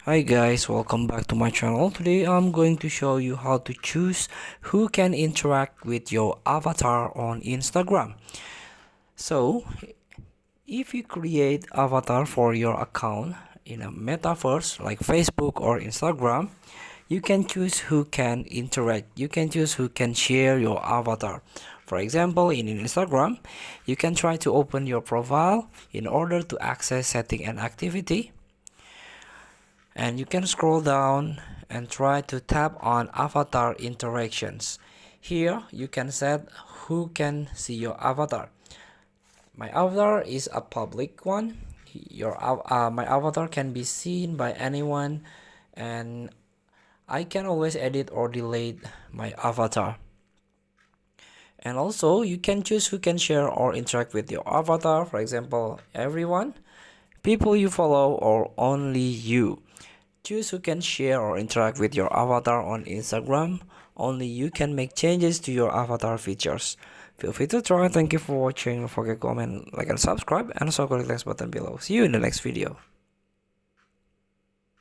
Hi guys, welcome back to my channel. Today I'm going to show you how to choose who can interact with your avatar on Instagram. So, if you create avatar for your account in a metaverse like Facebook or Instagram, you can choose who can interact. You can choose who can share your avatar. For example, in Instagram, you can try to open your profile in order to access setting and activity, and you can scroll down and try to tap on avatar interactions. Here you can set who can see your avatar. My avatar is a public one. My avatar can be seen by anyone, and I can always edit or delete my avatar. And also you can choose who can share or interact with your avatar. For example, everyone, people you follow, or only you. Choose who can share or interact with your avatar on Instagram. Only you can make changes to your avatar features. Feel free to try. Thank you for watching. Don't forget to comment, like, and subscribe, and also click the next button below. See you in the next video.